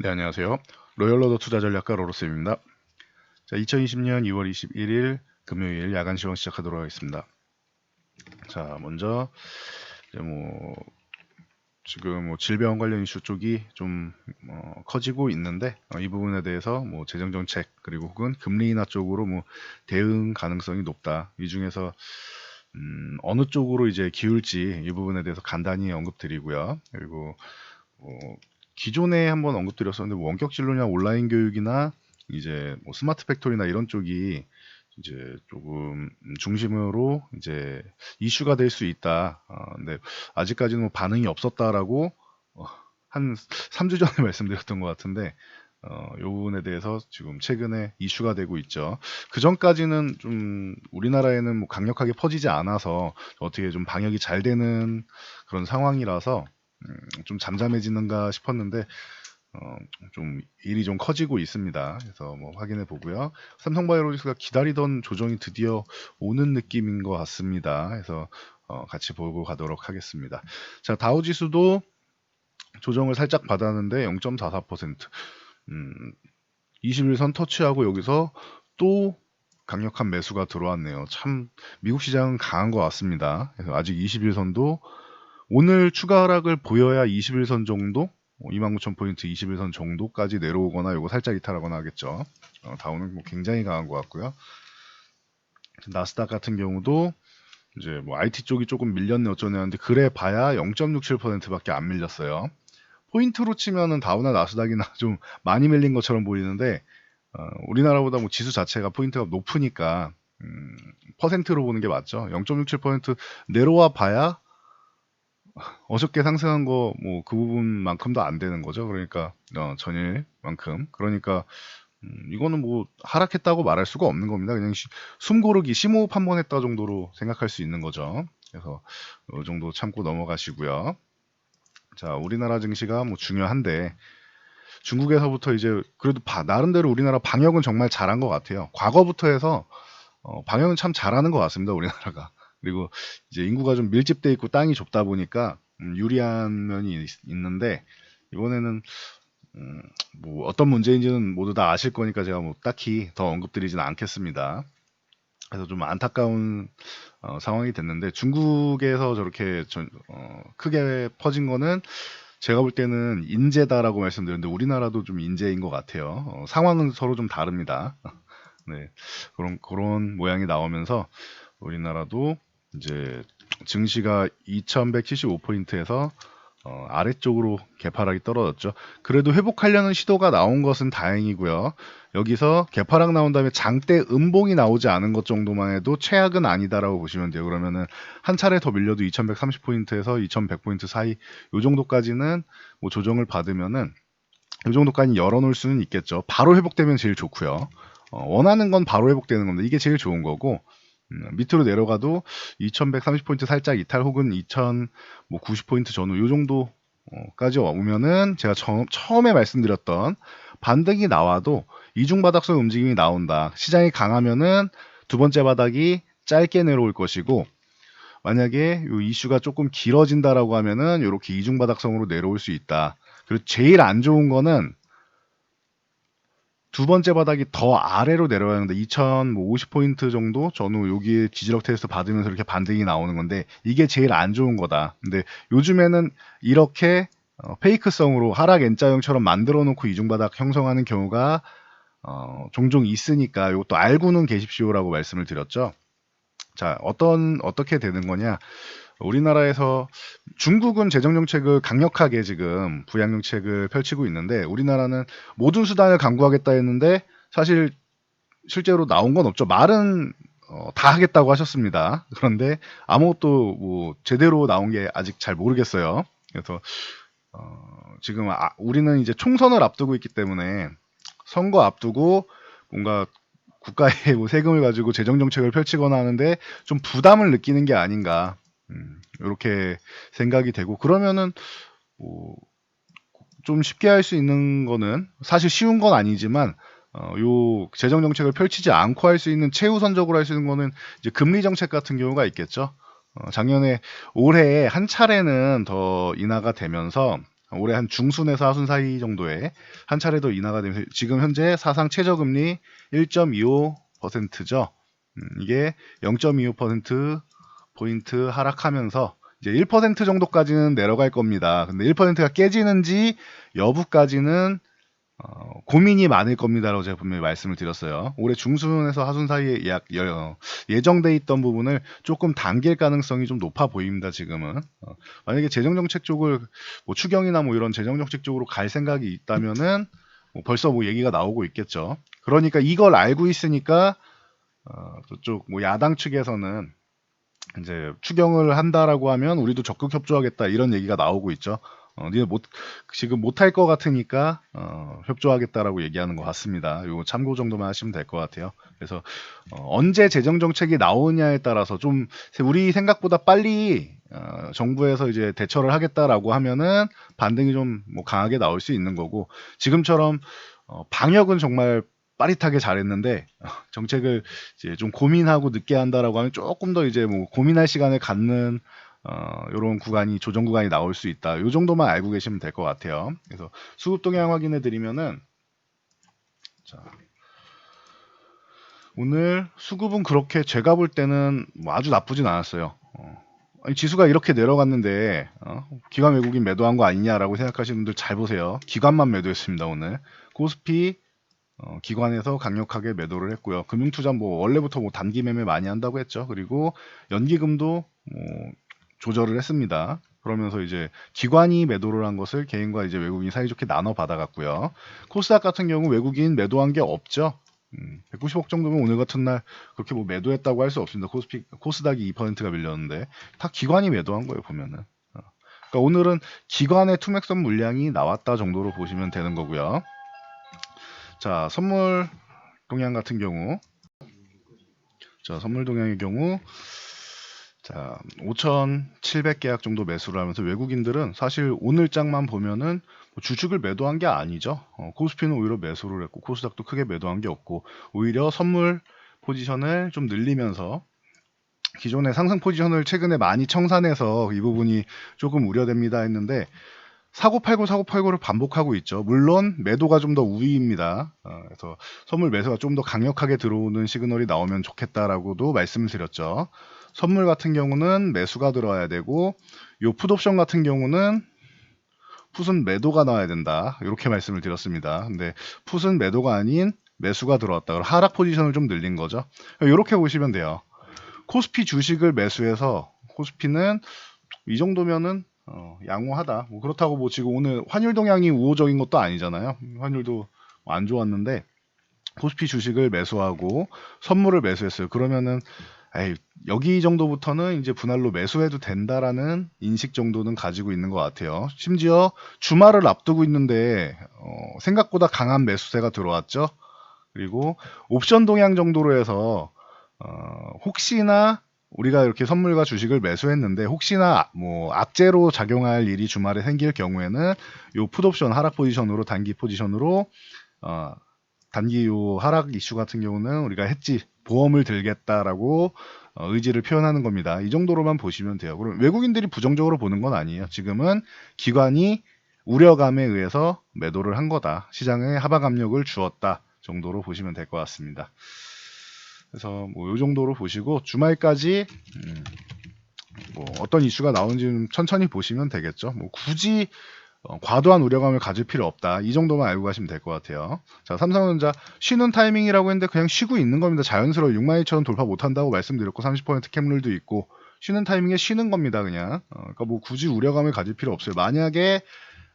네, 안녕하세요. 로열러더 투자전략가 로로스입니다. 자, 2020년 2월 21일 금요일 야간 시황 시작하도록 하겠습니다. 자, 먼저 이제 지금 질병 관련 이슈 쪽이 좀 커지고 있는데 이 부분에 대해서 재정 정책 그리고 혹은 금리 인하 쪽으로 대응 가능성이 높다. 이 중에서 어느 쪽으로 이제 기울지 이 부분에 대해서 간단히 언급드리고요. 그리고 기존에 한번 언급드렸었는데 원격 진로냐 온라인 교육이나 이제 스마트 팩토리나 이런 쪽이 이제 조금 중심으로 이제 이슈가 될 수 있다. 근데 아직까지는 반응이 없었다라고 한 3주 전에 말씀드렸던 것 같은데 이 부분에 대해서 지금 최근에 이슈가 되고 있죠. 그 전까지는 좀 우리나라에는 강력하게 퍼지지 않아서 어떻게 좀 방역이 잘 되는 그런 상황이라서 좀 잠잠해지는가 싶었는데 좀 일이 좀 커지고 있습니다. 그래서 확인해 보고요. 삼성바이오로직스가 기다리던 조정이 드디어 오는 느낌인 것 같습니다. 그래서 같이 보고 가도록 하겠습니다. 자, 다우지수도 조정을 살짝 받았는데 0.44%. 21선 터치하고 여기서 또 강력한 매수가 들어왔네요. 참 미국 시장은 강한 것 같습니다. 그래서 아직 21선도 오늘 추가 하락을 보여야 21선 정도 29,000포인트 21선 정도까지 내려오거나 요거 살짝 이탈하거나 하겠죠. 다우는 굉장히 강한 것 같고요. 나스닥 같은 경우도 이제 IT 쪽이 조금 밀렸네 어쩌네 하는데 그래 봐야 0.67%밖에 안 밀렸어요. 포인트로 치면은 다우나 나스닥이나 좀 많이 밀린 것처럼 보이는데 우리나라보다 지수 자체가 포인트가 높으니까 퍼센트로 보는 게 맞죠. 0.67% 내려와 봐야 어저께 상승한 거 그 부분만큼도 안 되는 거죠. 그러니까 전일만큼. 그러니까 이거는 하락했다고 말할 수가 없는 겁니다. 그냥 숨 고르기 심호흡 한 번 했다 정도로 생각할 수 있는 거죠. 그래서 이 정도 참고 넘어가시고요. 자, 우리나라 증시가 중요한데 중국에서부터 이제 그래도 나름대로 우리나라 방역은 정말 잘한 것 같아요. 과거부터 해서 방역은 참 잘하는 것 같습니다. 우리나라가. 그리고 이제 인구가 좀 밀집돼 있고 땅이 좁다 보니까 유리한 면이 있는데 이번에는 어떤 문제인지는 모두 다 아실 거니까 제가 딱히 더 언급드리지는 않겠습니다. 그래서 좀 안타까운 상황이 됐는데 중국에서 저렇게 크게 퍼진 거는 제가 볼 때는 인재다라고 말씀드렸는데 우리나라도 좀 인재인 것 같아요. 상황은 서로 좀 다릅니다. 네, 그런 모양이 나오면서 우리나라도 이제 증시가 2175포인트에서 아래쪽으로 개파락이 떨어졌죠. 그래도 회복하려는 시도가 나온 것은 다행이고요. 여기서 개파락 나온 다음에 장대 음봉이 나오지 않은 것 정도만 해도 최악은 아니다라고 보시면 돼요. 그러면은 한 차례 더 밀려도 2130포인트에서 2100포인트 사이 요 정도까지는 조정을 받으면은 요 정도까지 열어놓을 수는 있겠죠. 바로 회복되면 제일 좋고요. 원하는 건 바로 회복되는 겁니다. 이게 제일 좋은 거고 밑으로 내려가도 2130포인트 살짝 이탈 혹은 2090포인트 전후 요 정도까지 오면은 제가 처음에 말씀드렸던 반등이 나와도 이중바닥성 움직임이 나온다. 시장이 강하면은 두 번째 바닥이 짧게 내려올 것이고 만약에 이 이슈가 조금 길어진다라고 하면은 이렇게 이중바닥성으로 내려올 수 있다. 그리고 제일 안 좋은 거는 두 번째 바닥이 더 아래로 내려가야 하는데 2050포인트 정도 전후 여기에 지지력 테스트 받으면서 이렇게 반등이 나오는 건데 이게 제일 안 좋은 거다. 근데 요즘에는 이렇게 페이크성으로 하락 N자형처럼 만들어 놓고 이중바닥 형성하는 경우가 종종 있으니까 이것도 알고는 계십시오라고 말씀을 드렸죠. 자, 어떻게 되는 거냐? 우리나라에서 중국은 재정 정책을 강력하게 지금 부양 정책을 펼치고 있는데 우리나라는 모든 수단을 강구하겠다 했는데 사실 실제로 나온 건 없죠. 말은 다 하겠다고 하셨습니다. 그런데 아무것도 제대로 나온 게 아직 잘 모르겠어요. 그래서 지금 우리는 이제 총선을 앞두고 있기 때문에 선거 앞두고 뭔가 국가의 세금을 가지고 재정 정책을 펼치거나 하는데 좀 부담을 느끼는 게 아닌가 이렇게 생각이 되고 그러면은 뭐 좀 쉽게 할 수 있는 거는 사실 쉬운 건 아니지만 요 재정 정책을 펼치지 않고 할 수 있는 최우선적으로 할 수 있는 거는 이제 금리 정책 같은 경우가 있겠죠. 작년에 올해에 한 차례는 더 인하가 되면서 올해 한 중순에서 하순 사이 정도에 한 차례 더 인하가 되면서 지금 현재 사상 최저금리 1.25%죠. 이게 0.25% 포인트 하락하면서 이제 1% 정도까지는 내려갈 겁니다. 근데 1%가 깨지는지 여부까지는 고민이 많을 겁니다라고 제가 분명히 말씀을 드렸어요. 올해 중순에서 하순 사이에 예정돼 있던 부분을 조금 당길 가능성이 좀 높아 보입니다. 지금은 만약에 재정정책 쪽을 뭐 추경이나 뭐 이런 재정정책 쪽으로 갈 생각이 있다면은 뭐 벌써 뭐 얘기가 나오고 있겠죠. 그러니까 이걸 알고 있으니까 저쪽 뭐 야당 측에서는 이제 추경을 한다라고 하면 우리도 적극 협조하겠다 이런 얘기가 나오고 있죠. 니네 지금 못할 것 같으니까 협조하겠다라고 얘기하는 것 같습니다. 요거 참고 정도만 하시면 될 것 같아요. 그래서 언제 재정 정책이 나오냐에 따라서 좀 우리 생각보다 빨리 정부에서 이제 대처를 하겠다라고 하면은 반등이 좀 뭐 강하게 나올 수 있는 거고, 지금처럼 방역은 정말 빠릿하게 잘했는데 정책을 이제 좀 고민하고 늦게 한다라고 하면 조금 더 이제 뭐 고민할 시간을 갖는 요런 구간이 조정 구간이 나올 수 있다. 요 정도만 알고 계시면 될 것 같아요. 그래서 수급 동향 확인해 드리면은 자, 오늘 수급은 그렇게 제가 볼 때는 뭐 아주 나쁘진 않았어요. 아니, 지수가 이렇게 내려갔는데 기관 외국인 매도한 거 아니냐라고 생각하시는 분들 잘 보세요. 기관만 매도했습니다. 오늘 코스피 기관에서 강력하게 매도를 했고요. 금융투자 뭐 원래부터 뭐 단기 매매 많이 한다고 했죠. 그리고 연기금도 뭐 조절을 했습니다. 그러면서 이제 기관이 매도를 한 것을 개인과 이제 외국인이 사이좋게 나눠 받아갔고요. 코스닥 같은 경우 외국인 매도한 게 없죠. 190억 정도면 오늘 같은 날 그렇게 뭐 매도했다고 할 수 없습니다. 코스닥이 2%가 밀렸는데 다 기관이 매도한 거예요, 보면은. 그러니까 오늘은 기관의 투맥선 물량이 나왔다 정도로 보시면 되는 거고요. 자, 선물 동향 같은 경우, 자, 선물 동향의 경우, 자, 5,700계약 정도 매수를 하면서 외국인들은 사실 오늘 장만 보면은 주식을 매도한 게 아니죠. 코스피는 오히려 매수를 했고 코스닥도 크게 매도한 게 없고 오히려 선물 포지션을 좀 늘리면서 기존의 상승 포지션을 최근에 많이 청산해서 이 부분이 조금 우려됩니다 했는데 사고팔고를 반복하고 있죠. 물론 매도가 좀 더 우위입니다. 그래서 선물 매수가 좀 더 강력하게 들어오는 시그널이 나오면 좋겠다라고도 말씀을 드렸죠. 선물 같은 경우는 매수가 들어와야 되고 요 풋옵션 같은 경우는 풋은 매도가 나와야 된다. 이렇게 말씀을 드렸습니다. 근데 풋은 매도가 아닌 매수가 들어왔다. 그럼 하락 포지션을 좀 늘린 거죠. 이렇게 보시면 돼요. 코스피 주식을 매수해서 코스피는 이 정도면은 양호하다. 뭐 그렇다고 뭐 지금 오늘 환율 동향이 우호적인 것도 아니잖아요. 환율도 안 좋았는데 코스피 주식을 매수하고 선물을 매수했어요. 그러면은 에이, 여기 정도부터는 이제 분할로 매수해도 된다라는 인식 정도는 가지고 있는 것 같아요. 심지어 주말을 앞두고 있는데 생각보다 강한 매수세가 들어왔죠. 그리고 옵션 동향 정도로 해서 혹시나 우리가 이렇게 선물과 주식을 매수했는데 혹시나 뭐 악재로 작용할 일이 주말에 생길 경우에는 요 풋옵션 하락 포지션으로 단기 포지션으로 단기 요 하락 이슈 같은 경우는 우리가 했지 보험을 들겠다라고 의지를 표현하는 겁니다. 이 정도로만 보시면 돼요. 그럼 외국인들이 부정적으로 보는 건 아니에요. 지금은 기관이 우려감에 의해서 매도를 한 거다. 시장에 하방 압력을 주었다 정도로 보시면 될 것 같습니다. 그래서 뭐 요 정도로 보시고 주말까지 뭐 어떤 이슈가 나오는지 천천히 보시면 되겠죠. 뭐 굳이 과도한 우려감을 가질 필요 없다. 이 정도만 알고 가시면 될 것 같아요. 자, 삼성전자 쉬는 타이밍이라고 했는데 그냥 쉬고 있는 겁니다. 자연스러워 62,000원 돌파 못한다고 말씀드렸고 30% 캡룰도 있고 쉬는 타이밍에 쉬는 겁니다. 그냥 그러니까 뭐 굳이 우려감을 가질 필요 없어요. 만약에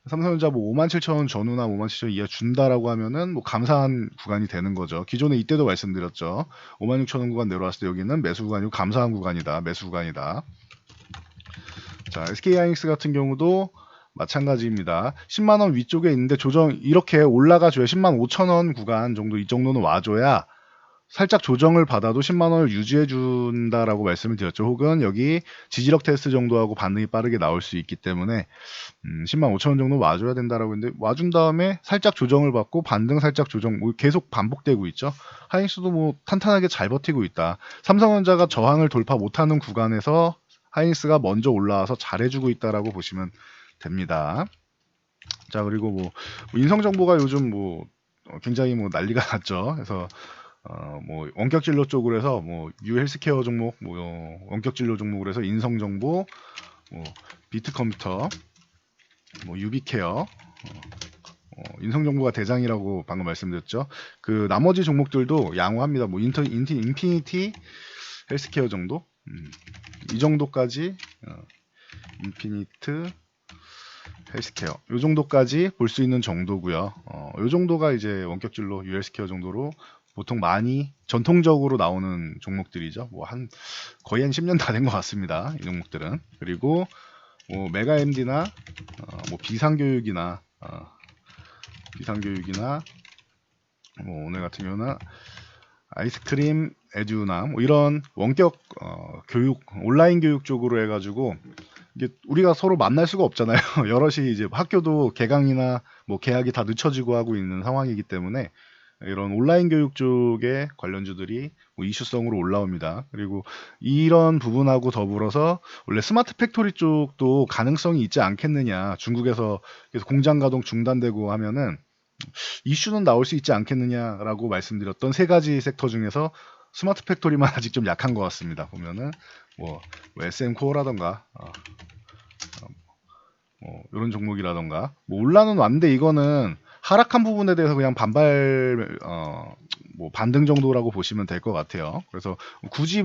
삼성전자 뭐 57,000원 전후나 57,000원 이하 준다라고 하면은 뭐 감사한 구간이 되는 거죠. 기존에 이때도 말씀드렸죠. 56,000원 구간 내려왔을 때 여기는 매수 구간이고 감사한 구간이다. 매수 구간이다. 자, SK하이닉스 같은 경우도 마찬가지입니다. 10만원 위쪽에 있는데 조정 이렇게 올라가줘야 10만 5천원 구간 정도 이 정도는 와줘야 살짝 조정을 받아도 10만원을 유지해 준다라고 말씀을 드렸죠. 혹은 여기 지지력 테스트 정도하고 반응이 빠르게 나올 수 있기 때문에 10만 5천원 정도 와줘야 된다라고 했는데 와준 다음에 살짝 조정을 받고 반등 살짝 조정 뭐 계속 반복되고 있죠. 하이닉스도 뭐 탄탄하게 잘 버티고 있다. 삼성전자가 저항을 돌파 못하는 구간에서 하이닉스가 먼저 올라와서 잘해주고 있다라고 보시면 됩니다. 자, 그리고 인성 정보가 요즘 굉장히 난리가 났죠. 그래서 원격 진로 쪽으로 해서 유 헬스케어 종목, 원격 진로 종목으로 해서 인성 정보, 비트 컴퓨터, 유비케어, 인성 정보가 대장이라고 방금 말씀드렸죠. 그 나머지 종목들도 양호합니다. 인피니티 헬스케어 정도, 이 정도까지, 인피니트 헬스케어 요 정도까지 볼 수 있는 정도고요. 요 정도가 이제 원격 진로 헬스케어 정도로 보통 많이 전통적으로 나오는 종목들이죠. 거의 한 10년 다 된 것 같습니다. 이 종목들은. 그리고 메가 MD나 비상교육이나 오늘 같은 경우는 아이스크림 에듀나 이런 원격 교육 온라인 교육 쪽으로 해가지고 이게 우리가 서로 만날 수가 없잖아요. 여럿이 이제 학교도 개강이나 개학이 다 늦춰지고 하고 있는 상황이기 때문에 이런 온라인 교육 쪽의 관련주들이 이슈성으로 올라옵니다. 그리고 이런 부분하고 더불어서 원래 스마트 팩토리 쪽도 가능성이 있지 않겠느냐. 중국에서 계속 공장 가동 중단되고 하면은 이슈는 나올 수 있지 않겠느냐라고 말씀드렸던 세 가지 섹터 중에서 스마트 팩토리만 아직 좀 약한 것 같습니다. 보면은 SM 코어라던가 이런 종목이라던가 올라는 왔는데 이거는 하락한 부분에 대해서 그냥 반등 정도라고 보시면 될 것 같아요. 그래서 굳이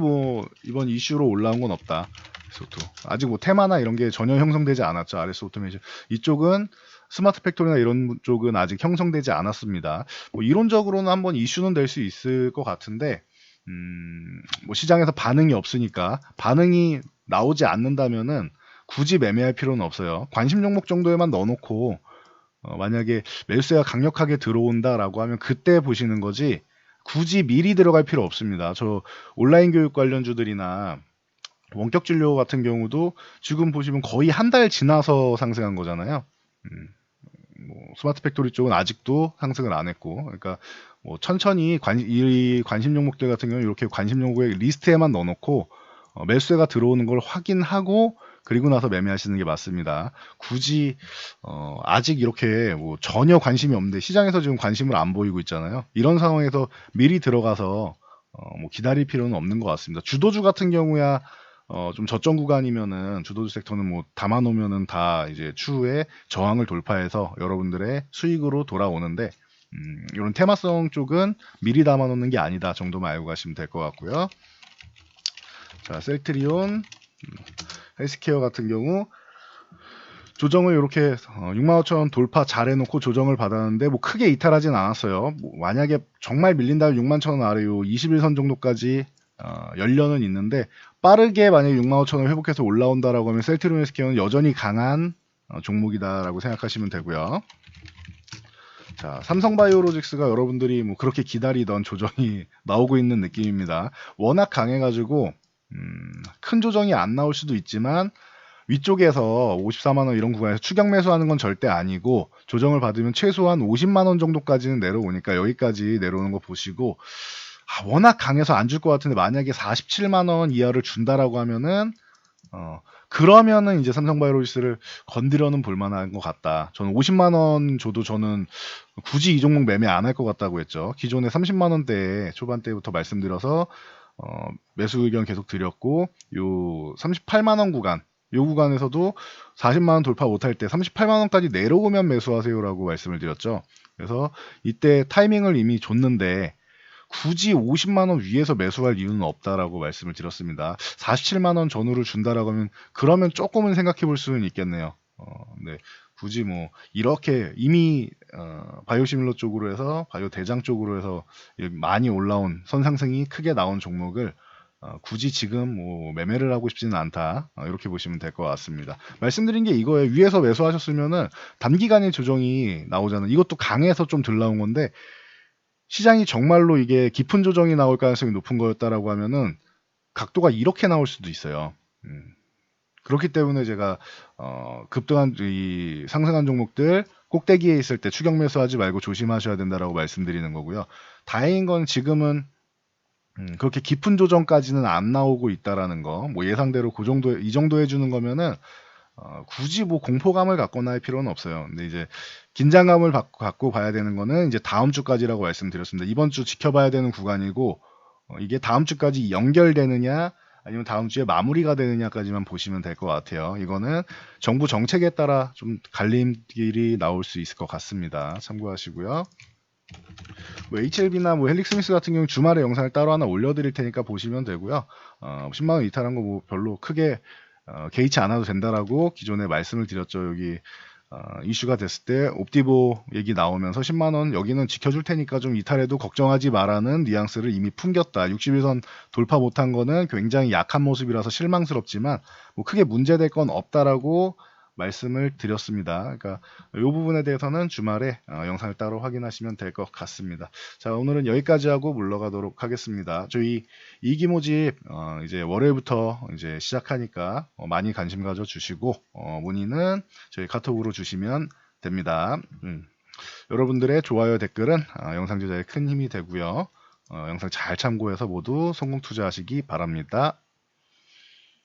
이번 이슈로 올라온 건 없다. 아직 테마나 이런 게 전혀 형성되지 않았죠. RS 오토메이션 이쪽은 스마트 팩토리나 이런 쪽은 아직 형성되지 않았습니다. 이론적으로는 한번 이슈는 될 수 있을 것 같은데 시장에서 반응이 없으니까 반응이 나오지 않는다면은 굳이 매매할 필요는 없어요. 관심 종목 정도에만 넣어놓고 만약에 매수세가 강력하게 들어온다라고 하면 그때 보시는 거지 굳이 미리 들어갈 필요 없습니다. 저 온라인 교육 관련주들이나 원격 진료 같은 경우도 지금 보시면 거의 한 달 지나서 상승한 거잖아요. 스마트 팩토리 쪽은 아직도 상승을 안 했고, 그러니까 천천히 이 관심 종목들 같은 경우는 이렇게 관심 종목의 리스트에만 넣어놓고 매수세가 들어오는 걸 확인하고 그리고 나서 매매하시는 게 맞습니다. 굳이 아직 이렇게 전혀 관심이 없는데 시장에서 지금 관심을 안 보이고 있잖아요. 이런 상황에서 미리 들어가서 기다릴 필요는 없는 것 같습니다. 주도주 같은 경우야 좀 저점 구간이면은 주도주 섹터는 담아놓으면은 다 이제 추후에 저항을 돌파해서 여러분들의 수익으로 돌아오는데 이런 테마성 쪽은 미리 담아놓는 게 아니다 정도만 알고 가시면 될 것 같고요. 자, 셀트리온 헬스케어 같은 경우 조정을 이렇게 65,000원 돌파 잘 해놓고 조정을 받았는데 크게 이탈하진 않았어요. 만약에 정말 밀린다면 61,000원 아래 요 21선 정도까지 연려는 있는데 빠르게 만약에 65,000원 회복해서 올라온다라고 하면 셀트리온 헬스케어는 여전히 강한 종목이다라고 생각하시면 되고요. 자, 삼성바이오로직스가 여러분들이 그렇게 기다리던 조정이 나오고 있는 느낌입니다. 워낙 강해가지고 큰 조정이 안 나올 수도 있지만 위쪽에서 54만원 이런 구간에서 추격 매수하는 건 절대 아니고 조정을 받으면 최소한 50만원 정도까지는 내려오니까 여기까지 내려오는 거 보시고 워낙 강해서 안 줄 것 같은데 만약에 47만원 이하를 준다라고 하면은 그러면은 이제 삼성바이오로직스를 건드려는 볼만한 것 같다. 저는 50만원 줘도 저는 굳이 이 종목 매매 안 할 것 같다고 했죠. 기존에 30만원대 초반대부터 말씀드려서 매수 의견 계속 드렸고 요 38만원 구간 요 구간에서도 40만원 돌파 못할 때 38만원까지 내려오면 매수하세요라고 말씀을 드렸죠. 그래서 이때 타이밍을 이미 줬는데 굳이 50만원 위에서 매수할 이유는 없다라고 말씀을 드렸습니다. 47만원 전후를 준다라고 하면 그러면 조금은 생각해 볼 수는 있겠네요. 네. 굳이 이렇게 이미 바이오시밀러 쪽으로 해서 바이오 대장 쪽으로 해서 많이 올라온 선상승이 크게 나온 종목을 굳이 지금 매매를 하고 싶지는 않다. 이렇게 보시면 될 것 같습니다. 말씀드린 게 이거예요. 위에서 매수하셨으면은 단기간의 조정이 나오잖아요. 이것도 강해서 좀 덜 나온 건데 시장이 정말로 이게 깊은 조정이 나올 가능성이 높은 거였다라고 하면은 각도가 이렇게 나올 수도 있어요. 그렇기 때문에 제가 급등한 이 상승한 종목들 꼭대기에 있을 때 추격 매수하지 말고 조심하셔야 된다라고 말씀드리는 거고요. 다행인 건 지금은 그렇게 깊은 조정까지는 안 나오고 있다라는 거. 예상대로 이 정도 해주는 거면은 굳이 뭐 공포감을 갖거나 할 필요는 없어요. 근데 이제 긴장감을 갖고 봐야 되는 거는 이제 다음 주까지라고 말씀드렸습니다. 이번 주 지켜봐야 되는 구간이고 이게 다음 주까지 연결되느냐 아니면 다음 주에 마무리가 되느냐까지만 보시면 될 것 같아요. 이거는 정부 정책에 따라 좀 갈림길이 나올 수 있을 것 같습니다. 참고하시고요. 뭐 HLB나 뭐 헬릭스미스 같은 경우 주말에 영상을 따로 하나 올려드릴 테니까 보시면 되고요. 10만 원 이탈한 거 뭐 별로 크게 개의치 않아도 된다라고 기존에 말씀을 드렸죠. 여기 이슈가 됐을 때 옵티보 얘기 나오면서 10만 원 여기는 지켜줄 테니까 좀 이탈해도 걱정하지 마라는 뉘앙스를 이미 풍겼다. 61선 돌파 못한 거는 굉장히 약한 모습이라서 실망스럽지만 뭐 크게 문제될 건 없다라고 말씀을 드렸습니다. 그러니까 이 부분에 대해서는 주말에 영상을 따로 확인하시면 될 것 같습니다. 자, 오늘은 여기까지 하고 물러가도록 하겠습니다. 저희 이기 모집 이제 월요일부터 이제 시작하니까 많이 관심 가져 주시고 문의는 저희 카톡으로 주시면 됩니다. 여러분들의 좋아요 댓글은 영상 제작에 큰 힘이 되고요. 영상 잘 참고해서 모두 성공 투자하시기 바랍니다.